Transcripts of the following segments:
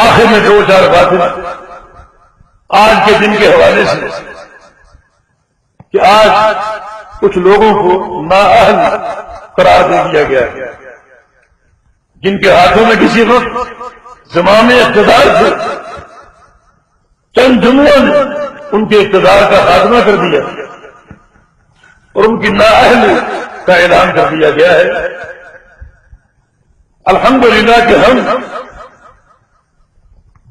آخر میں دو چار باتیں آج کے دن کے حوالے سے کہ آج کچھ لوگوں کو نااہل قرار دے دیا گیا ہے، جن کے ہاتھوں میں کسی وقت زمام اقتدار تھے، چند جملوں نے ان کے اقتدار کا خاتمہ کر دیا اور ان کی نااہلی کا اعلان کر دیا گیا ہے۔ الحمدللہ کہ ہم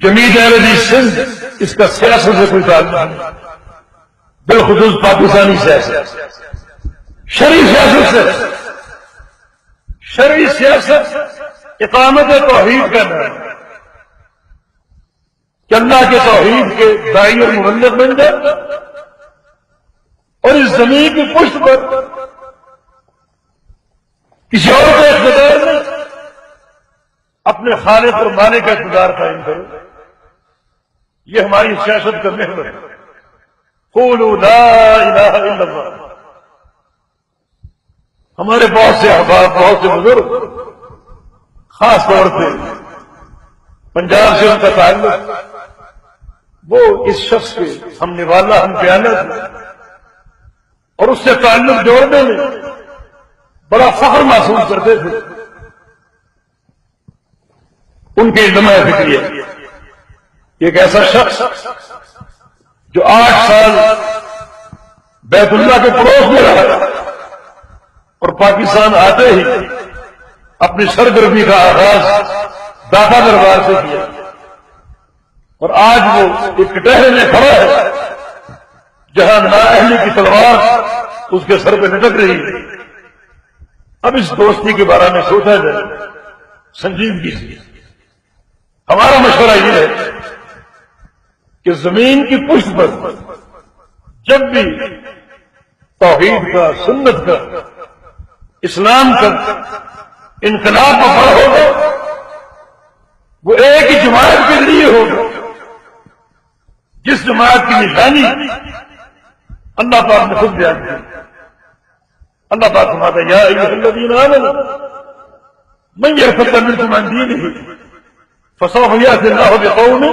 جمعیت اہل حدیث سندھ اس کا سیاست سے کوئی تعلق نہیں، بالخصوص پاکستانی سیاست، شرعی سیاست سے، شرعی سیاست اقامت توحید کا نام ہے کہ اللہ کے توحید کے داعی اور مبلغ بن جائے اور اس زمین کی پشت پر کسی اور کا اقتدار نہیں، اپنے خالق اور مالک کا اقتدار قائم کرو۔ یہ ہماری سیاست کا محور ہے۔ قولوا لا الہ الا اللہ۔ ہمارے بہت سے احباب، بہت سے بزرگ، خاص طور پہ پنجاب سے ان کا تعلق، وہ اس شخص کے ہم نوالا، ہم پیانہ تھے اور اس سے تعلق جوڑنے میں بڑا فخر محسوس کرتے تھے۔ ان کے اجتماع فکری ہے ایک ایسا شخص جو 8 سال بیت اللہ کے پڑوس میں رہا اور پاکستان آتے ہی اپنی سرگرمی کا آغاز داتا دربار سے کیا اور آج وہ ایک کٹہرے میں کھڑا ہے جہاں نااہلی کی تلوار اس کے سر پہ لٹک رہی ہے۔ اب اس دوستی کے بارے میں سوچا جائے سنجیدگی سے۔ ہمارا مشورہ یہ ہے کہ زمین کی پشت پر جب بھی توحید کا، سنت کا، اسلام کا انقلاب بپا ہوگا وہ ایک ہی جماعت کے لیے ہوگا جس جماعت کی نشانی اللہ پاک نے خود بیان کی۔ اللہ پاک فرماتا ہے یا ایھا الذین آمنوا من یرتد منکم عن دینہ فسوف یأتی اللہ بقوم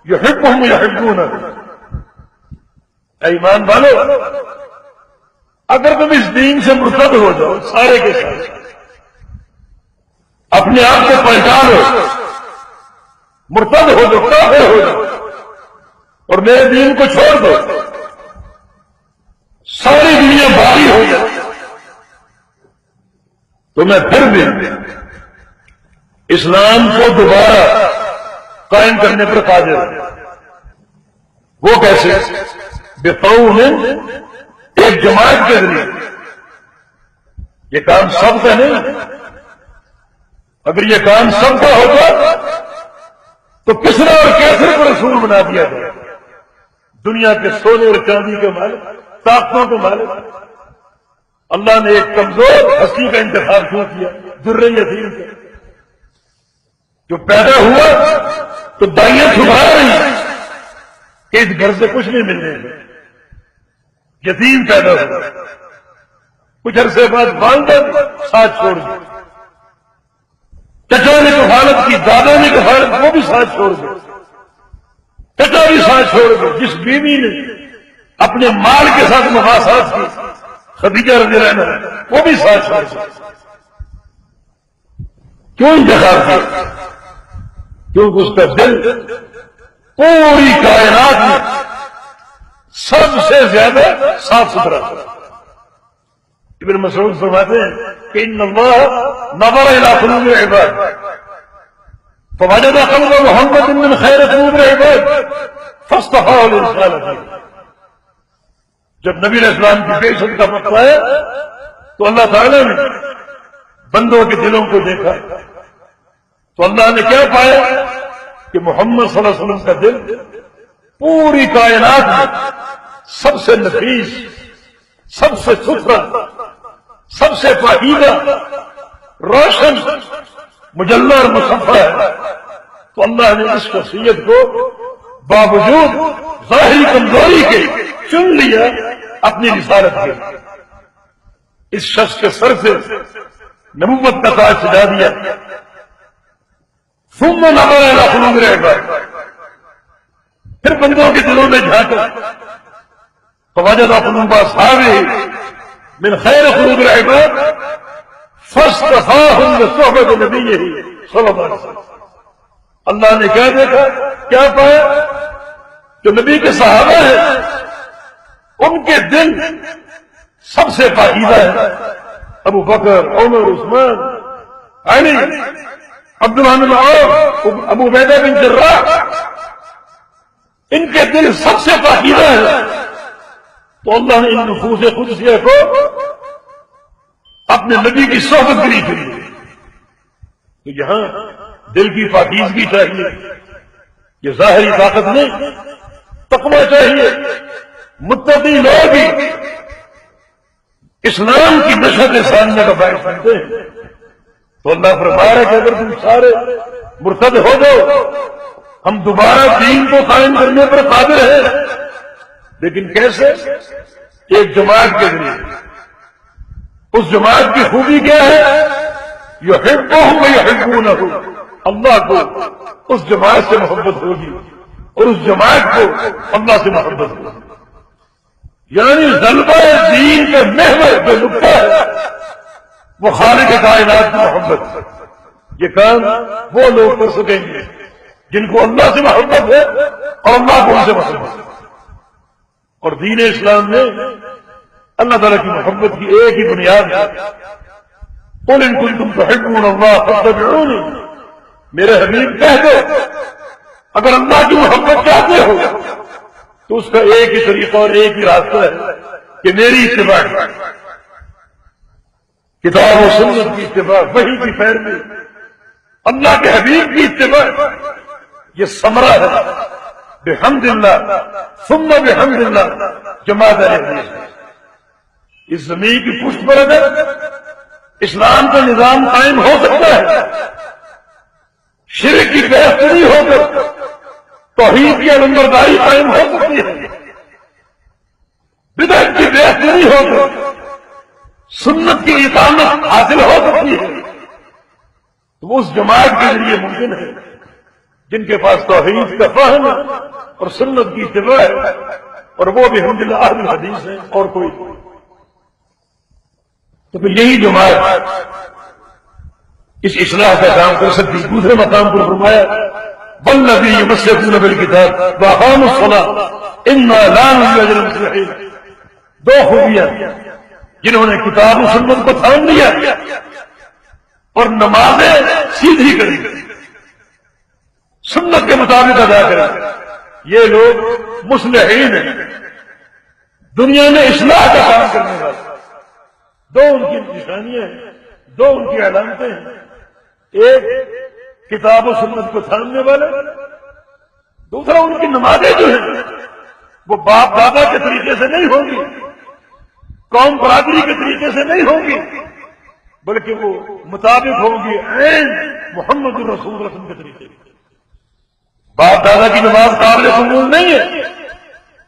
یحبهم ویحبونہ۔ اے ایمان والو، اگر تم اس دین سے مرتد ہو جاؤ سارے کے ساتھ، اپنے آپ کو پہچانو، مرتد ہو جاؤ، کافر ہو جاؤ اور میرے دین کو چھوڑ دو، ساری دنیا بھاری ہو جائے تو میں پھر بھی اسلام کو دوبارہ قائم کرنے پر قادر ہوں۔ وہ کیسے؟ بقوم، ایک جماعت کے ذریعے۔ یہ کام سب کا نہیں، اگر یہ کام سب کا ہوتا تو کسرا اور کیسر کو رسول بنا دیا جائے، دنیا کے سونے اور چاندی کے مالک، طاقتوں کے مالک۔ اللہ نے ایک کمزور ہستی کا انتخاب کیوں کیا؟ در یتیم کا، جو پیدا ہوا تو دائیاں چھپا رہی کہ اس گھر سے کچھ نہیں ملنے گا، یتیم پیدا ہوا، کچھ عرصے بعد والدہ ساتھ چھوڑ دی، چچا نے کفالت کی، دادا نے کفالت، وہ بھی ساتھ چھوڑ دی، چچا بھی ساتھ چھوڑ دی۔ جس بیوی نے اپنے مال کے ساتھ مفاسات کی، خدیجہ رضی اللہ عنہا، وہ بھی ساتھ چھوڑ دی۔ کیوں انتخاب کیا؟ کیونکہ اس کا دل پوری کائنات میں سب سے زیادہ صاف ستھرا تھا۔ ابن مسعود فرماتے ہیں کہ ان اللہ نظر الى قلوب العباد فوجد قلب محمد من خیر قلوب العباد فاصطفاه لرسالته۔ جب نبی علیہ السلام کی بعثت کا وقت آیا تو اللہ تعالیٰ نے بندوں کے دلوں کو دیکھا تو اللہ نے کیا پایا کہ محمد صلی اللہ علیہ وسلم کا دل پوری کائنات میں سب سے نفیس، سب سے ستھرا، سب سے پاکیزہ، روشن، مجلہ اور مصفا ہے۔ تو اللہ نے اس شخصیت کو باوجود ظاہری کمزوری کے چن لیا، اپنی رسالت کے۔ اس شخص کے سر سے نبوت کا تاج سجا دیا۔ ثم نظر الى قلوب العباد، پھر بندوں کے دلوں میں جھانکا، فوجد قلوب اصحابہ من خیر قلوب العباد فاصطفاهم لصحبة نبیہ صلی اللہ علیہ وسلم۔ اللہ نے کیا دیکھا، کیا پایا؟ جو نبی کے صحابہ ہیں ان کے دل سب سے پاکیزہ ہے، ابو بکر، عمر، عثمان، علی، عبد الرحمن بن عوف، ابو عبیدہ بن جراح، ان کے دل سب سے پاکیزہ ہے۔ تو اللہ نے ان نفوس قدسیہ کو اپنے نبی کی صحبت کے لیے، تو یہاں دل کی پاکیزگی چاہیے، یہ ظاہری طاقت نہیں، تقویٰ چاہیے۔ متقی لوگ ہی اسلام کی نشر ثانیہ کا باعث بنتے ہیں۔ تو اللہ فرما رہا ہے کہ اگر تم سارے مرتد ہو جاؤ، ہم دوبارہ دین کو قائم کرنے پر قادر ہیں، لیکن کیسے؟ ایک جماعت کے ذریعے۔ اس جماعت کی خوبی کیا ہے؟ یحبہم ویحبونہ، اللہ کو اس جماعت سے محبت ہوگی اور اس جماعت کو اللہ سے محبت ہوگی۔ یعنی غلبہ دین کا محور جو نقطہ ہے وہ خالق کائنات کی محبت۔ یہ کام وہ لوگ کر سکیں گے جن کو اللہ سے محبت ہے اور اللہ کو ان سے محبت ہے۔ اور دین اسلام میں اللہ تعالیٰ کی محبت کی ایک ہی بنیاد ہے، قل ان کنتم تحبون اللہ فاتبعونی، میرے حبیب کہہ دو اگر اللہ کی محبت چاہتے ہو تو اس کا ایک ہی طریقہ اور ایک ہی راستہ ہے کہ میری اتباع، کتاب و سنت کی اتباع، وحی کی پیروی، اللہ کے حبیب کی اتباع، یہ ثمرہ ہے بحمد اللہ ثم بحمد اللہ جماعت اہل حدیث۔ اس زمین کی پشت پر اگر اسلام کا نظام قائم ہو سکتا ہے، شرک کی بہتری ہو کر توحید کی علمبرداری قائم ہو سکتی ہے، بدعت کی بہتری ہو کر سنت کی اقامت حاصل ہو سکتی ہے، تو وہ اس جماعت کے ذریعے ممکن ہے جن کے پاس توحید کا فہم اور سنت کی اتباع ہے، اور وہ بھی الحمدللہ اہل الحدیث ہیں اور کوئی نہیں۔ تو پھر یہی جماعت اس اصلاح کا کام کر سکتی۔ دوسرے مقام پر فرمایا والذی یمسکون بالکتاب واقاموا الصلاۃ انا لا نضيع اجر المصلحین، دو خوبیاں جنہوں نے کتاب و سنت کو تھام لیا اور نمازیں سیدھی کری، سنت کے مطابق ادا کریں، یہ لوگ مصلحین ہیں، دنیا میں اصلاح کا کام کرنے والے۔ دو ان کی نشانیاں ہیں، دو ان کی علامتیں ہیں، ایک کتاب و سنت کو تھامنے والے، دوسرا ان کی نمازیں جو ہیں وہ باپ دادا کے طریقے سے نہیں ہوں گی، قوم برادری کے طریقے سے نہیں ہوں گی، بلکہ وہ مطابق ہوں گی عین محمد الرسول صلی اللہ علیہ وسلم کے طریقے سے۔ باپ دادا کی نماز قابل قبول نہیں ہے،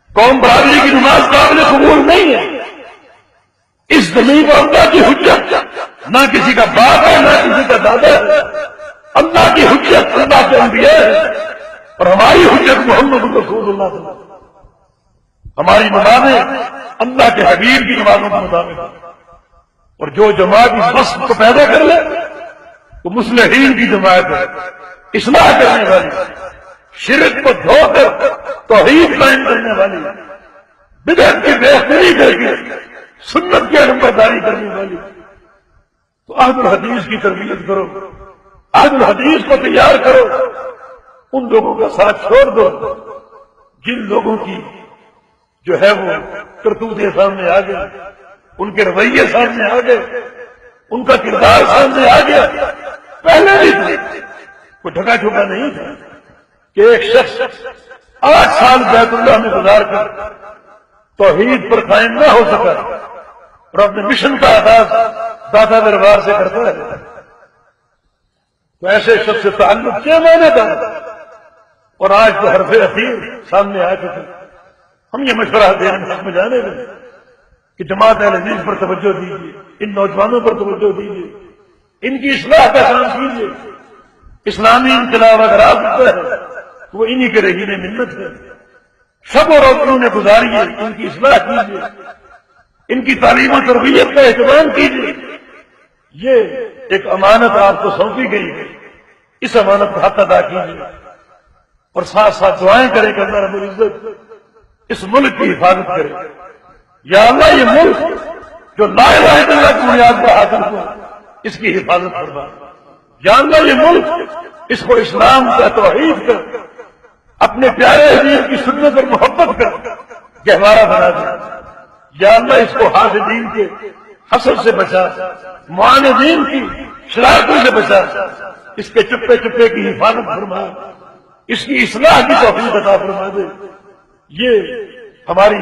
قوم برادری کی نماز قابل قبول نہیں ہے۔ اس زمین پر اللہ کی حجت نہ کسی کا باپ ہے نہ کسی کا دادا ہے، اللہ کی حجت اللہ کے انبیاء ہے اور ہماری حجت محمد رسول اللہ صلی اللہ علیہ وسلم۔ ہماری نمازیں اللہ کے حبیب کی نمازوں کے مطابق، اور جو جماعت اس وصف کو پیدا کر لے وہ مصلحین کی جماعت ہے، اصلاح کرنے والی، شرک کو دھو کر توحید قائم کرنے والی، بدعت کی بہتری کر کے سنت کی علمبرداری کرنے والی۔ تو اہل الحدیث کی تربیت کرو، اہل الحدیث کو تیار کرو، ان لوگوں کا ساتھ چھوڑ دو جن لوگوں کی جو ہے وہ کرتوتیں سامنے آ گئے، ان کے رویے سامنے آ گئے، ان کا کردار سامنے آ گیا۔ پہلے بھی تھے، کوئی ڈھکا چھپا نہیں تھا کہ ایک شخص 8 سال بیت اللہ میں گزار کر توحید پر قائم نہ ہو سکا اور اپنے مشن کا آغاز داتا دربار سے کرتا ہے، تو ایسے شخص سے تعلق کیا معنی تھا؟ اور آج تو حرف اخیر سامنے آ چکے۔ ہم یہ مشورہ دینے حق میں جانے گئے کہ جماعت اہل حدیث پر توجہ دیجیے، ان نوجوانوں پر توجہ دیجیے، ان کی اصلاح کا کام کیجیے اسلامی انقلاب اگر آ سکتا ہے تو وہ انہی کے رہین منت ہے. شب و روزنوں نے گزاری ہے، ان کی اصلاح کیجیے، ان کی تعلیم و تربیت کا اہتمام کیجیے. یہ ایک امانت آپ کو سونپی گئی ہے، اس امانت کا حق ادا کیجیے اور ساتھ ساتھ دعائیں کرے کہ اللہ رب العزت اس ملک کی حفاظت کرے. یا اللہ یہ ملک جو لا الہ الا اللہ کی بنیاد پر حاصل ہو اس کی حفاظت فرما. یا اللہ یہ ملک اس کو اسلام کا توحید کر، اپنے پیارے حبیب کی سنت اور محبت کر گہوارہ بنا دے. یا اللہ اس کو حاسدین کے حسد سے بچا، معاندین کی شرارتوں سے بچا، اس کے چپے چپے کی حفاظت فرما، اس کی اصلاح کی توفیق عطا فرما دے. یہ ہماری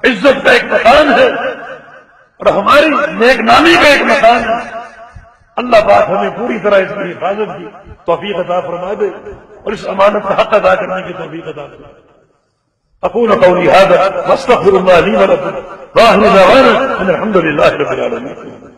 عزت کا ایک مکان ہے اور ہماری نیک نامی کا ایک مکان ہے. اللہ پاک ہمیں پوری طرح اس کی حفاظت کی توفیق عطا فرما دے اور اس امانت کا حق ادا کرنے کی توفیق عطا فرما دے. اقول قولي هذا واستغفر الله لي ولكم واخر دعوانا ان الحمد لله رب العالمين.